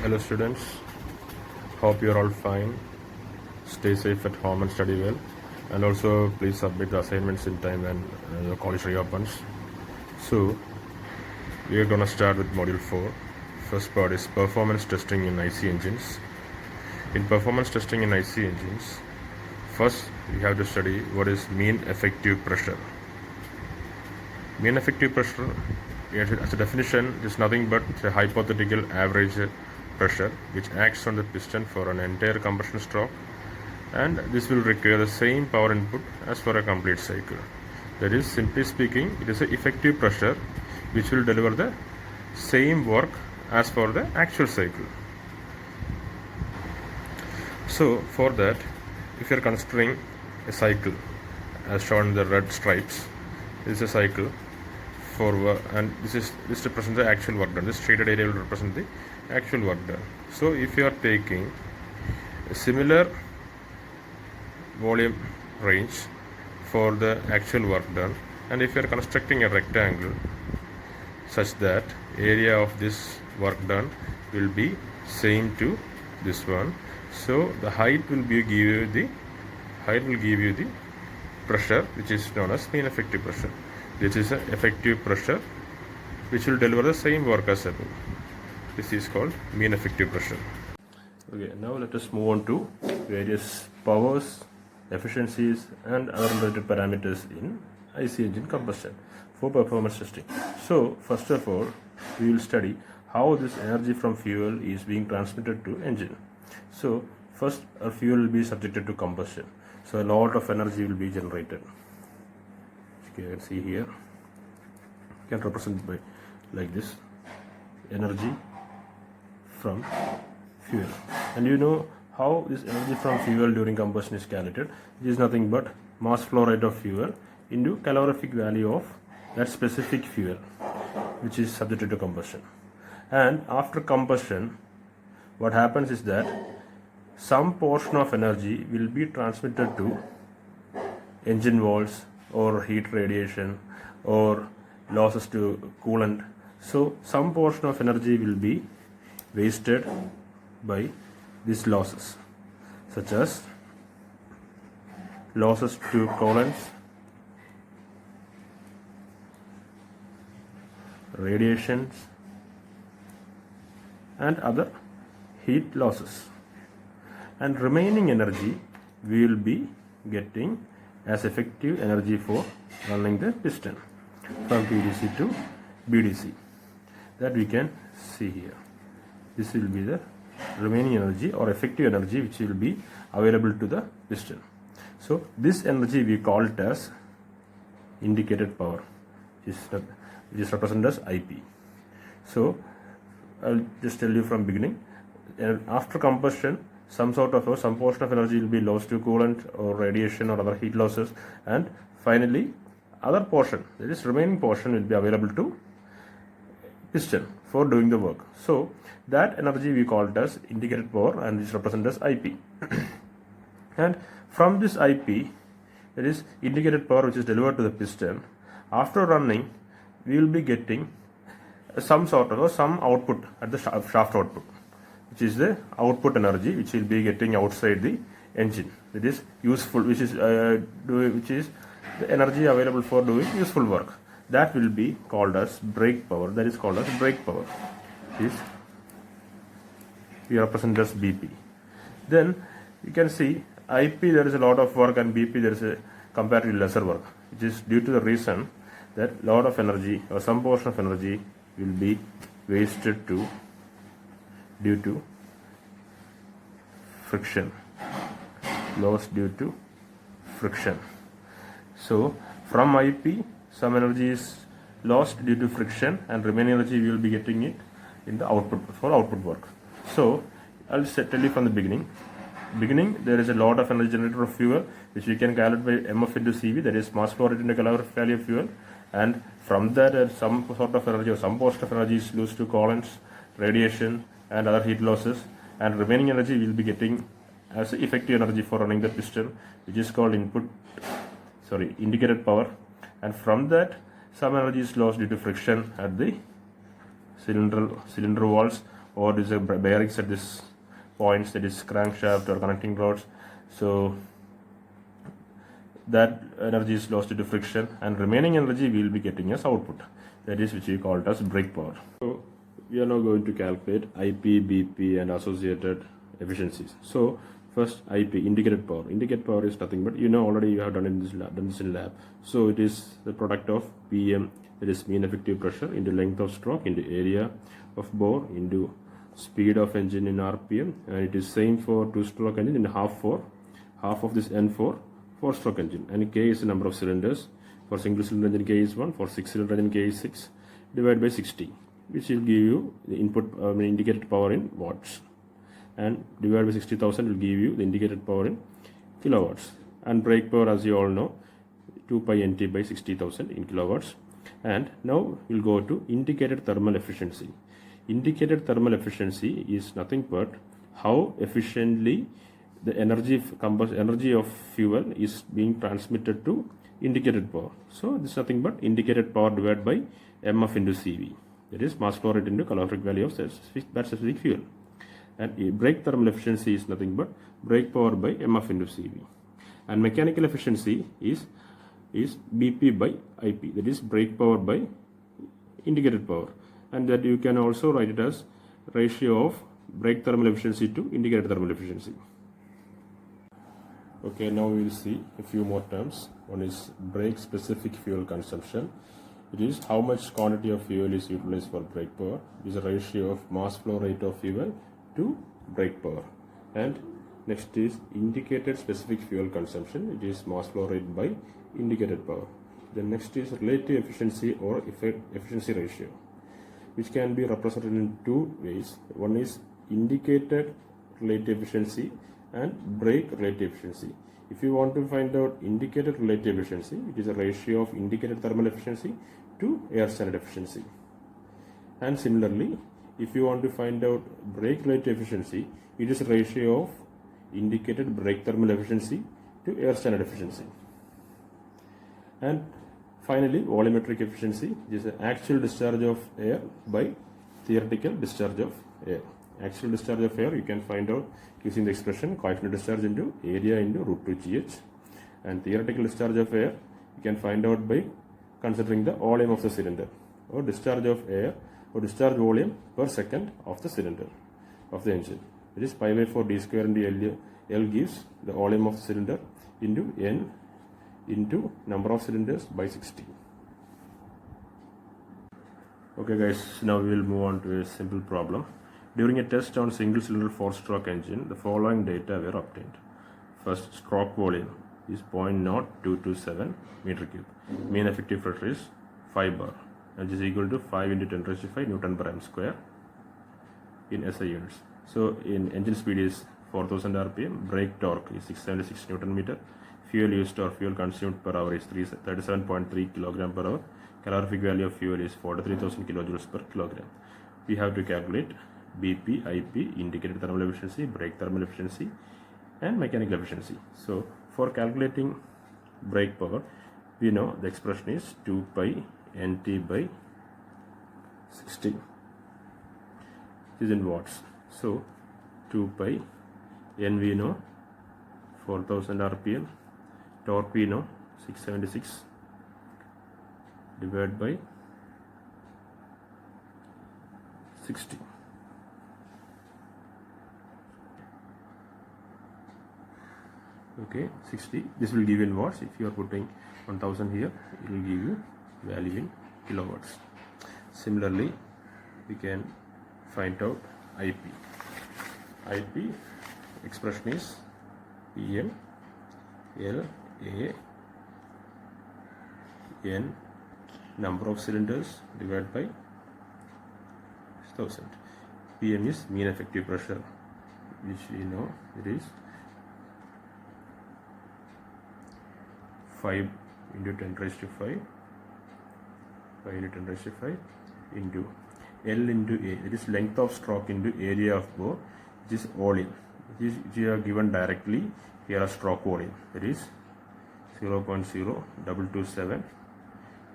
Hello students, hope you are all fine. Stay safe at home and study well. And also please submit the assignments in time when the college reopens. So we are gonna start with module 4. First part is performance testing in IC engines. In performance testing in IC engines, first we have to study what is mean effective pressure. Mean effective pressure, as a definition, is nothing but a hypothetical average pressure which acts on the piston for an entire compression stroke, and this will require the same power input as for a complete cycle. That is, simply speaking, it is an effective pressure which will deliver the same work as for the actual cycle. So for that, if you are considering a cycle as shown in the red stripes, this is a cycle for and this represents the actual work done. This shaded area will represent the actual work done. So if you are taking a similar volume range for the actual work done, and if you are constructing a rectangle such that area of this work done will be same to this one, so the height will give you the pressure which is known as mean effective pressure. This is an effective pressure which will deliver the same work as above. This is called mean effective pressure. Okay, now let us move on to various powers, efficiencies and other related parameters in IC engine combustion for performance testing. So first of all, we will study how this energy from fuel is being transmitted to engine. So first, our fuel will be subjected to combustion. So a lot of energy will be generated. You can see here, you can represent by like this, energy from fuel. And you know how this energy from fuel during combustion is calculated. It is nothing but mass flow rate of fuel into calorific value of that specific fuel which is subjected to combustion. And after combustion, what happens is that some portion of energy will be transmitted to engine walls or heat radiation or losses to coolant. So some portion of energy will be wasted by these losses, such as losses to coolants, radiations and other heat losses. And remaining energy we will be getting as effective energy for running the piston from PDC to BDC, that we can see here. This will be the remaining energy or effective energy which will be available to the piston. So this energy we call it as indicated power, which is represented as IP. So I'll just tell you from beginning. After combustion, some portion of energy will be lost to coolant or radiation or other heat losses, and finally other portion, that is remaining portion, will be available to piston for doing the work. So that energy we call it as indicated power and is represented as IP. And from this IP, that is indicated power which is delivered to the piston, after running we will be getting some output at the shaft output, which is the output energy which will be getting outside the engine. That is useful, which is the energy available for doing useful work. That will be called as brake power. That is called as brake power. This we represent as BP. Then you can see IP there is a lot of work and BP there is a comparatively lesser work, which is due to the reason that lot of energy or some portion of energy will be wasted due to friction, loss due to friction. So from IP, some energy is lost due to friction and remaining energy we will be getting it in the output for output work. So I'll tell you from the beginning. There is a lot of energy generated of fuel which we can calculate by MF into CV, that is mass flow rate into calorific value of fuel, and from that some sort of energy or some portion of energy is lost to coolants, radiation and other heat losses, and remaining energy we will be getting as effective energy for running the piston, which is called indicated power. And from that some energy is lost due to friction at the cylinder walls or is a bearings at this points, that is crankshaft or connecting rods. So that energy is lost due to friction, and remaining energy we will be getting as output, that is which we call it as brake power. So we are now going to calculate IP, BP and associated efficiencies. So first IP, indicated power. Indicated power is nothing but, already you have done this in lab. So it is the product of PM, that is mean effective pressure, into length of stroke, into area of bore, into speed of engine in RPM, and it is same for 2-stroke engine, in half of this N for 4-stroke engine, and K is the number of cylinders. For single cylinder engine K is 1, for 6-cylinder engine K is 6, divided by 60, which will give you the input indicated power in watts, and divided by 60,000 will give you the indicated power in kilowatts. And brake power, as you all know, 2 pi nt by 60,000 in kilowatts. And now we'll go to indicated thermal efficiency. Indicated thermal efficiency is nothing but how efficiently the energy of fuel is being transmitted to indicated power. So this is nothing but indicated power divided by MF into CV, that is mass flow rate into calorific value of that specific fuel. And brake thermal efficiency is nothing but brake power by MF into CV. And mechanical efficiency is BP by IP, that is brake power by indicated power, and that you can also write it as ratio of brake thermal efficiency to indicated thermal efficiency. Okay, now we will see a few more terms. One is brake specific fuel consumption. It is how much quantity of fuel is utilized for brake power. It is a ratio of mass flow rate of fuel to brake power. And next is indicated specific fuel consumption. It is mass flow rate by indicated power. Then next is relative efficiency or efficiency ratio, which can be represented in two ways. One is indicated relative efficiency and brake relative efficiency. If you want to find out indicated relative efficiency, it is a ratio of indicated thermal efficiency to air standard efficiency. And similarly, if you want to find out brake relative efficiency, it is a ratio of indicated brake thermal efficiency to air standard efficiency. And finally, volumetric efficiency is the actual discharge of air by theoretical discharge of air. Actual discharge of air you can find out using the expression coefficient of discharge into area into root 2 GH. And theoretical discharge of air you can find out by considering the volume of the cylinder, or discharge of air or discharge volume per second of the cylinder of the engine. It is pi by 4 d square into L gives the volume of the cylinder into N into number of cylinders by 60. Okay guys, now we will move on to a simple problem. During a test on single cylinder 4-stroke engine, the following data were obtained. First, stroke volume is 0.0227 meter cube. Mean effective pressure is 5 bar, which is equal to 5 into 10 raised to 5 Newton per m square in SI units. So in engine speed is 4000 rpm, brake torque is 676 Newton meter, fuel used or fuel consumed per hour is 37.3 kilogram per hour, calorific value of fuel is 43,000 kilojoules per kilogram. We have to calculate BP, IP, indicated thermal efficiency, brake thermal efficiency, and mechanical efficiency. So for calculating brake power, we know the expression is 2 pi nt by 60. This is in watts. So 2 pi n we know 4000 rpm, torque we know 676 divided by 60. Okay, 60. This will give in watts. If you are putting 1000 here, it will give you value in kilowatts. Similarly, we can find out IP. IP expression is PM L A N number of cylinders divided by 1000. PM is mean effective pressure, which we know it is 5 into 10 raised to 5 into 10 raised to 5 into L into A, that is length of stroke into area of bore, which is volume. Which you are given directly here as stroke volume, that is 0.0227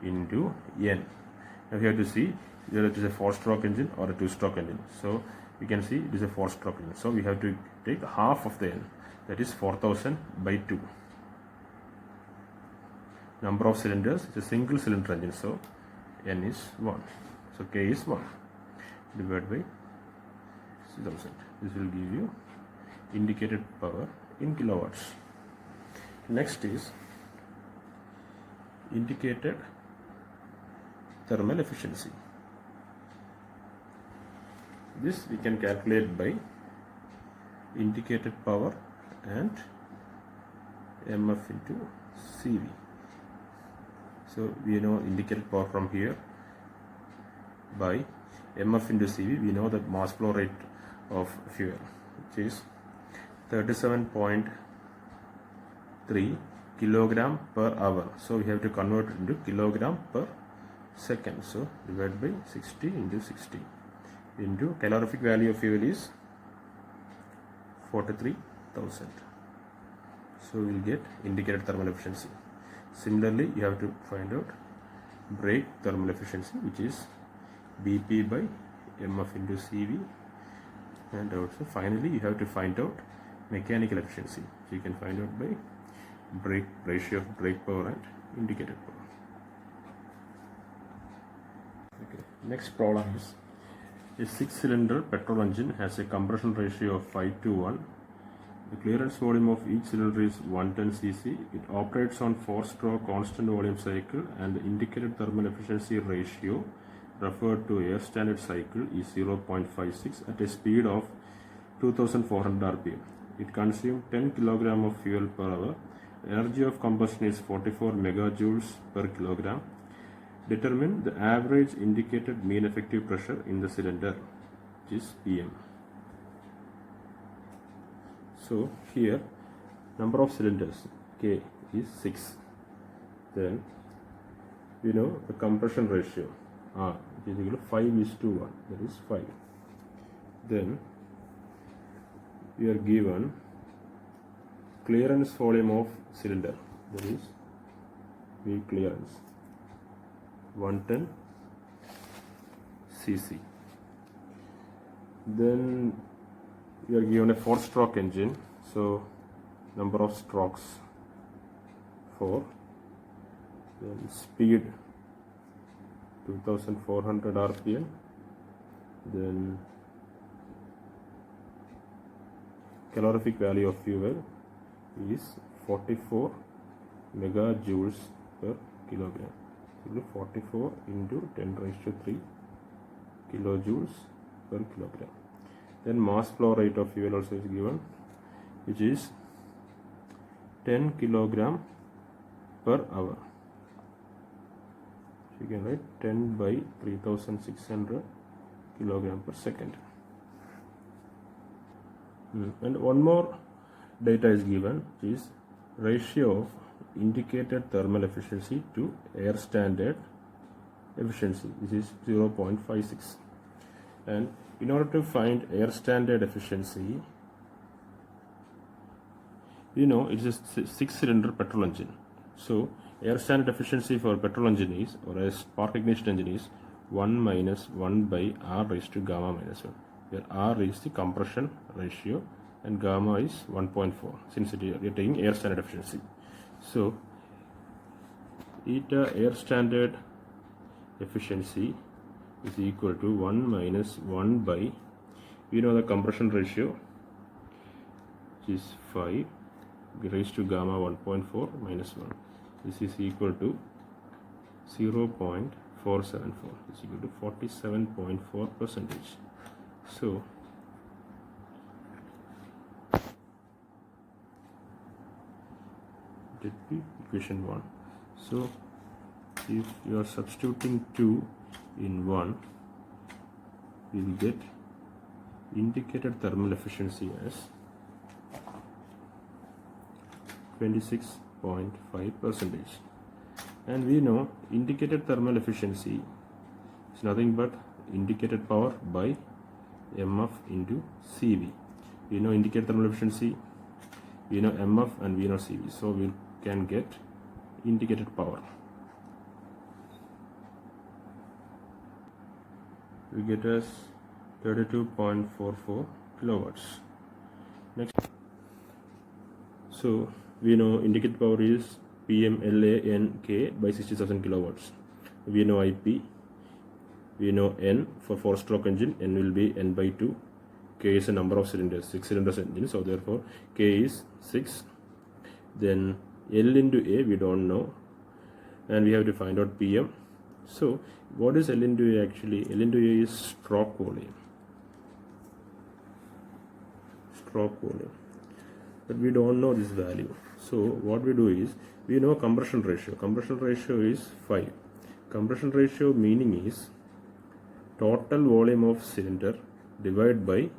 into N. Now we have to see Either it is a 4-stroke engine or a 2-stroke engine. So we can see it is a 4-stroke engine. So we have to take half of the N, that is 4000 by 2. Number of cylinders, it's a single cylinder engine, so N is 1. So K is 1 divided by 6000. This will give you indicated power in kilowatts. Next is indicated thermal efficiency. This we can calculate by indicated power and MF into CV. So we know indicated power from here by MF into CV. We know the mass flow rate of fuel, which is 37.3 kilogram per hour. So we have to convert it into kilogram per second. So divided by 60 into 60 into calorific value of fuel is 43,000. So we will get indicated thermal efficiency. Similarly, you have to find out brake thermal efficiency, which is BP by MF into CV, and also finally you have to find out mechanical efficiency. So you can find out by brake ratio of brake power and indicated power. Okay. Next problem is a 6-cylinder petrol engine has a compression ratio of 5:1. The clearance volume of each cylinder is 110 cc. It operates on 4-stroke constant volume cycle, and the indicated thermal efficiency ratio referred to air standard cycle is 0.56 at a speed of 2400 rpm. It consumes 10 kg of fuel per hour. Energy of combustion is 44 megajoules per kilogram. Determine the average indicated mean effective pressure in the cylinder, which is PM. So here number of cylinders K is 6. Then we know the compression ratio R, which is equal to 5:1, that is 5. Then we are given clearance volume of cylinder, that is V clearance 110 cc. Then we are given a 4-stroke engine, so number of strokes 4, then speed 2400 rpm, then calorific value of fuel is 44 megajoules per kilogram. So 44 into 10⁻³ kilojoules per kilogram. Then mass flow rate of fuel also is given, which is 10 kilogram per hour. So you can write 10 by 3600 kilogram per second. And one more data is given, which is ratio of indicated thermal efficiency to air standard efficiency. This is 0.56. And in order to find air standard efficiency, you know it's a 6-cylinder petrol engine. So air standard efficiency for petrol engine is, or a spark ignition engine is, 1 minus 1 by R raised to gamma minus 1, where R is the compression ratio and gamma is 1.4, since we are taking air standard efficiency. So eta air standard efficiency is equal to 1 minus 1 by, we know the compression ratio, which is 5 raised to gamma 1.4 minus 1. This is equal to 0.474. This is equal to 47.4%. So that be equation 1. So if you are substituting 2 in 1, we will get indicated thermal efficiency as 26.5%. And we know indicated thermal efficiency is nothing but indicated power by MF into CV. We know indicated thermal efficiency, we know MF, and we know CV. So we can get indicated power. we get as 32.44 kilowatts. Next, so we know indicator power is PMLANK by 60,000 kilowatts. We know IP, we know N for 4-stroke engine, N will be N by 2. K is a number of cylinders, 6 cylinders engine, so therefore K is 6. Then L into A we don't know, and we have to find out PM. So what is L into A actually? L into A is stroke volume. Stroke volume. But we don't know this value. So what we do is, we know compression ratio. Compression ratio is 5. Compression ratio meaning is total volume of cylinder divided by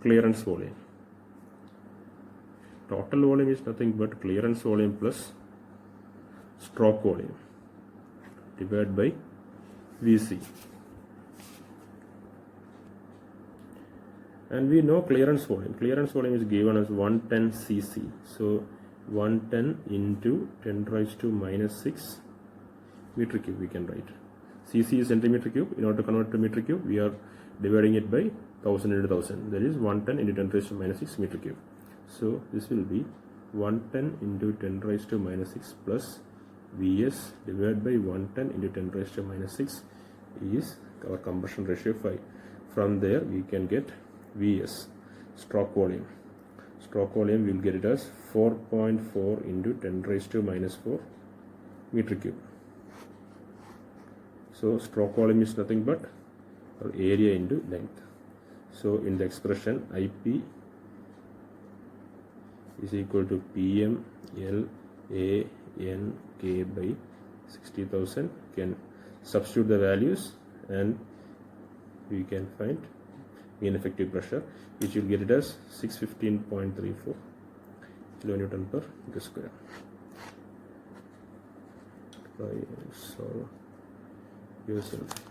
clearance volume. Total volume is nothing but clearance volume plus stroke volume divided by VC. And we know clearance volume. Clearance volume is given as 110 cc. So 110 into 10 raised to minus 6 meter cube we can write. Cc is centimeter cube. In order to convert to meter cube, we are dividing it by 1000 into 1000. That is 110 into 10 raised to minus 6 meter cube. So this will be 110 into 10 raised to minus 6 plus Vs divided by 110 into 10 raised to minus 6 is our compression ratio 5. From there we can get Vs, stroke volume. Stroke volume will get it as 4.4 into 10 raised to minus 4 meter cube. So stroke volume is nothing but our area into length. So in the expression, IP is equal to PM L A N K by 60,000. Can substitute the values and we can find mean effective pressure, which will get it as 615.34 kilonewton per meter square. Try and solve yourself.